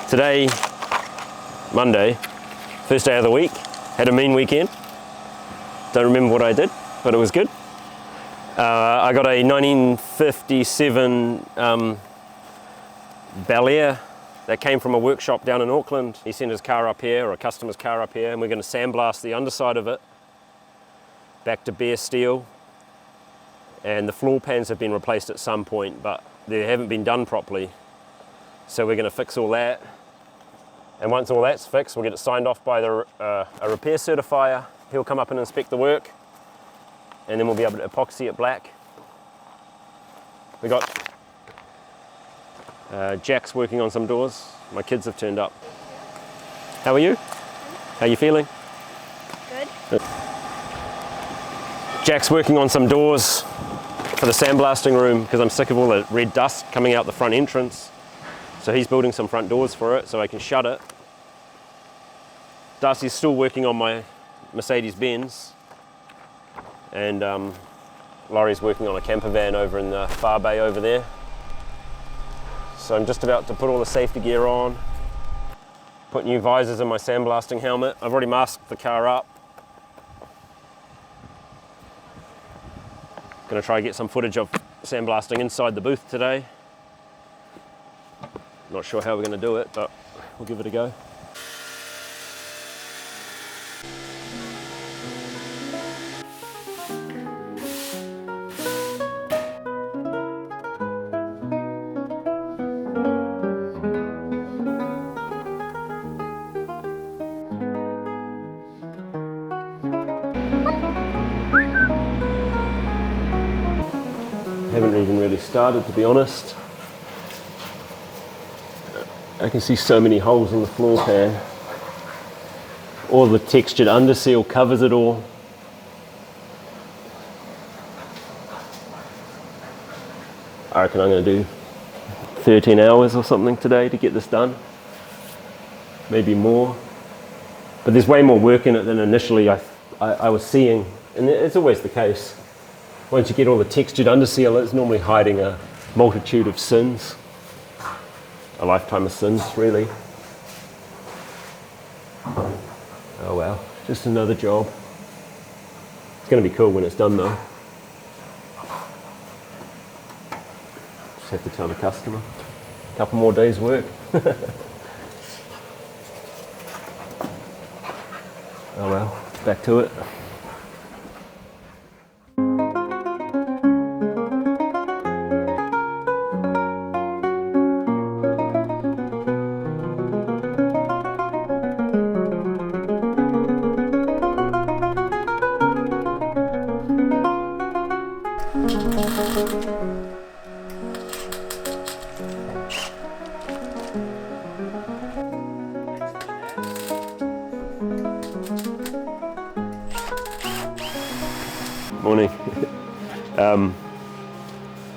Today, Monday, first day of the week, had a mean weekend. Don't remember what I did, but it was good. I got a 1957 Belair that came from a workshop down in Auckland. He sent his car up here, or a customer's car up here, and we're going to sandblast the underside of it back to bare steel. And the floor pans have been replaced at some point, but they haven't been done properly. So we're going to fix all that. And once all that's fixed, we'll get it signed off by a repair certifier. He'll come up and inspect the work, and then we'll be able to epoxy it black. We got Jack's working on some doors. My kids have turned up. How are you? How are you feeling? Good. Jack's working on some doors for the sandblasting room because I'm sick of all the red dust coming out the front entrance. So he's building some front doors for it so I can shut it. Darcy's still working on my Mercedes-Benz, and Laurie's working on a camper van over in the far bay over there. So I'm just about to put all the safety gear on, put new visors in my sandblasting helmet. I've already masked the car up. Gonna try and get some footage of sandblasting inside the booth today. Not sure how we're gonna do it, but we'll give it a go. Haven't even really started, to be honest. I can see so many holes in the floor pan. All the textured underseal covers it all. I reckon I'm going to do 13 hours or something today to get this done. Maybe more. But there's way more work in it than initially I was seeing. And it's always the case. Once you get all the textured underseal, it's normally hiding a multitude of sins. A lifetime of sins, really. Oh well, just another job. It's going to be cool when it's done though. Just have to tell the customer. A couple more days work. Oh well, back to it. Morning.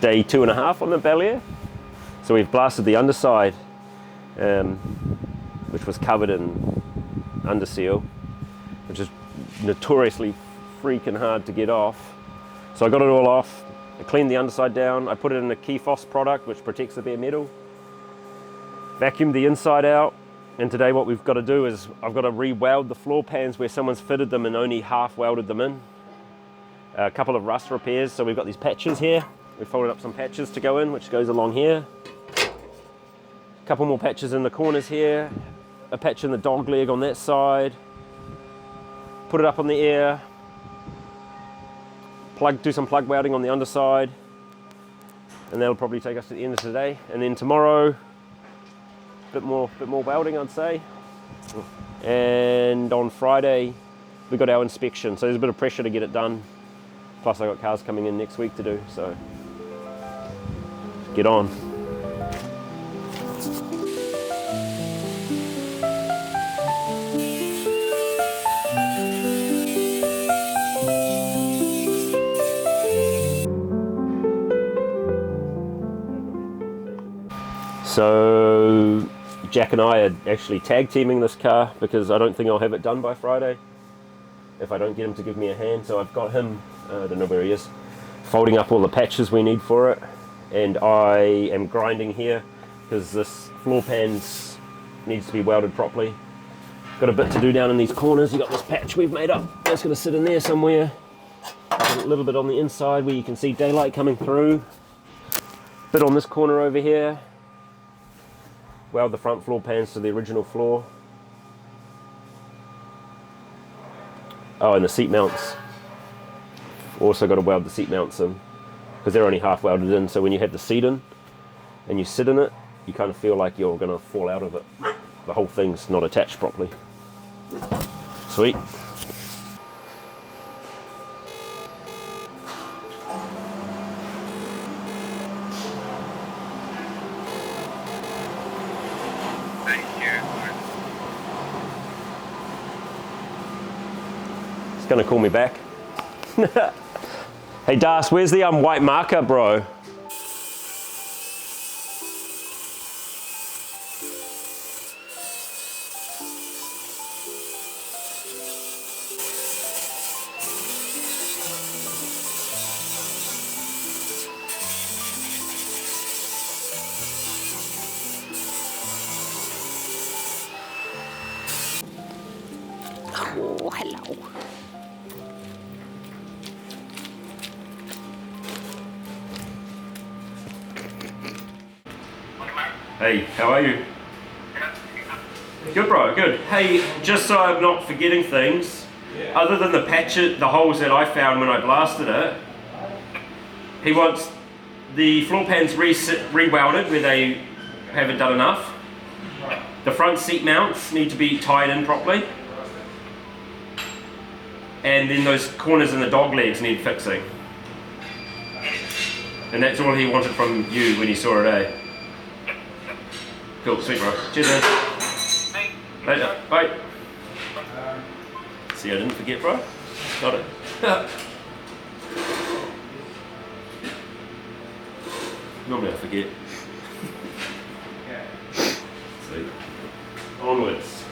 Day 2.5 on the Belair. So we've blasted the underside, which was covered in underseal, which is notoriously freaking hard to get off. So I got it all off. I cleaned the underside down. I put it in a Keyphos product, which protects the bare metal. Vacuumed the inside out. And today what we've got to do is I've got to re-weld the floor pans where someone's fitted them and only half welded them in. A couple of rust repairs. So we've got these patches here. We've folded up some patches to go in, which goes along here. A couple more patches in the corners here. A patch in the dog leg on that side. Put it up on the air. Do some plug welding on the underside, and that'll probably take us to the end of today. And then tomorrow, a bit more welding, I'd say. And on Friday, we got our inspection, so there's a bit of pressure to get it done. Plus, I got cars coming in next week to do, so get on. So Jack and I are actually tag teaming this car because I don't think I'll have it done by Friday if I don't get him to give me a hand. So I've got him, I don't know where he is, folding up all the patches we need for it, and I am grinding here because this floor pan's needs to be welded properly. Got a bit to do down in these corners. You've got this patch we've made up. That's going to sit in there somewhere. A little bit on the inside where you can see daylight coming through. Bit on this corner over here. Weld the front floor pans to the original floor. Oh, and the seat mounts. Also got to weld the seat mounts in because they're only half welded in, so when you have the seat in and you sit in it, you kind of feel like you're going to fall out of it. The whole thing's not attached properly. Sweet. Thank you. It's going to call me back. Hey Das, where's the white marker, bro? Oh, hello. Hey, how are you? Good, bro, good. Hey, just so I'm not forgetting things, other than the patches, the holes that I found when I blasted it, he wants the floor pans re-welded where they haven't done enough. The front seat mounts need to be tied in properly. And then those corners and the dog legs need fixing. And that's all he wanted from you when he saw it, eh? Cool, sweet, bro. Cheers, man. Later. Bye. See, I didn't forget, bro. Got it. Normally I forget. Sweet. Onwards.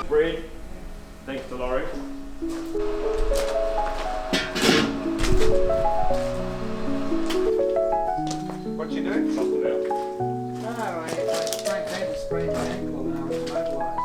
Bread, thanks to Laurie. What you doing? Something out. No, I sprained my ankle and I was immobilised.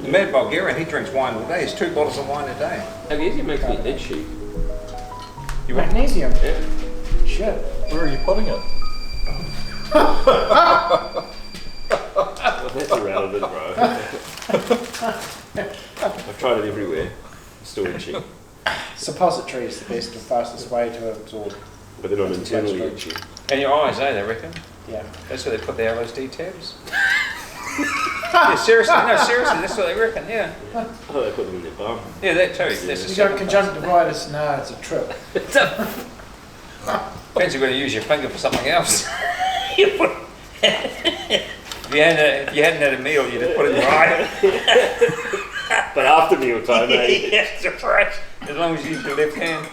The Mad Bulgarian, he drinks wine all day. He's 2 bottles of wine a day. Magnesium makes me itchy. You want? Magnesium? Yeah. Shit. Where are you putting it? Well, that's irrelevant, bro. I've tried it everywhere. I'm still itchy. Suppository is the best and fastest way to absorb. But then I'm internally itchy. And your eyes, eh, they reckon? Yeah. That's where they put the LSD tabs. Yeah, seriously, no, seriously, that's what they reckon, yeah. Oh, they put them in their bum. Yeah, that too. That's You the got second conjunctivitis? No, it's a trip. Depends you're going to use your finger for something else. If you hadn't had a meal, you just put it in your eye. But after meal time, eh? Yes, that's right. As long as you use your left hand.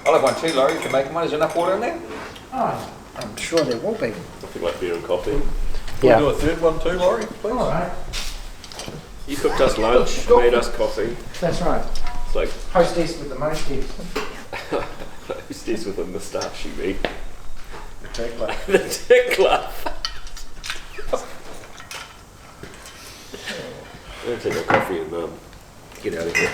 I'll have one too, Laurie. You can make one. Is there enough water in there? Oh, I'm sure there will be. Nothing like beer and coffee. Can we do a third one too, Laurie, please? All right. You cooked us lunch, made us coffee. That's right. It's like Hostess with the mostess. who's this with a moustache, you mean? The tickler. The tickler. I'm gonna take a coffee and get out of here.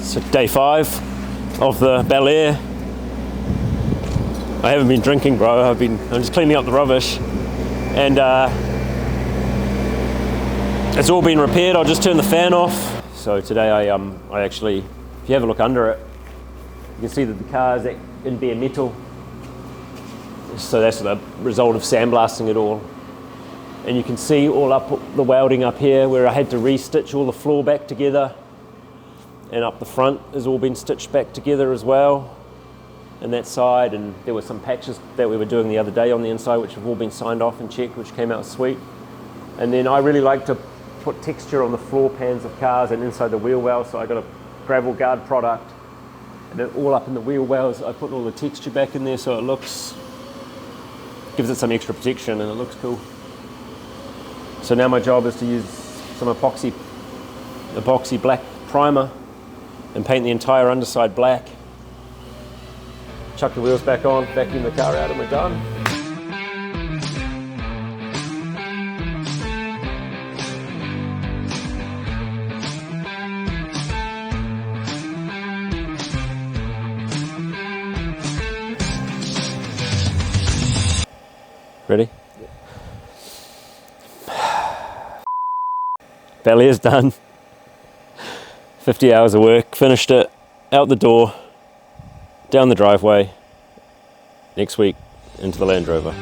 So day 5 of the Belair. I haven't been drinking, bro. I'm just cleaning up the rubbish, and it's all been repaired. I'll just turn the fan off. So today I actually, if you have a look under it, you can see that the car is in bare metal. So that's the result of sandblasting it all. And you can see all up the welding up here where I had to re-stitch all the floor back together. And up the front has all been stitched back together as well. And that side, and there were some patches that we were doing the other day on the inside which have all been signed off and checked, which came out sweet. And then I really like to put texture on the floor pans of cars and inside the wheel wells, so I got a gravel guard product, and then all up in the wheel wells I put all the texture back in there so it gives it some extra protection and it looks cool. So now my job is to use some epoxy black primer and paint the entire underside black. Chuck the wheels back on, vacuum the car out, and we're done. Ready? Belair's done. 50 hours of work, finished it, out the door, down the driveway, next week into the Land Rover.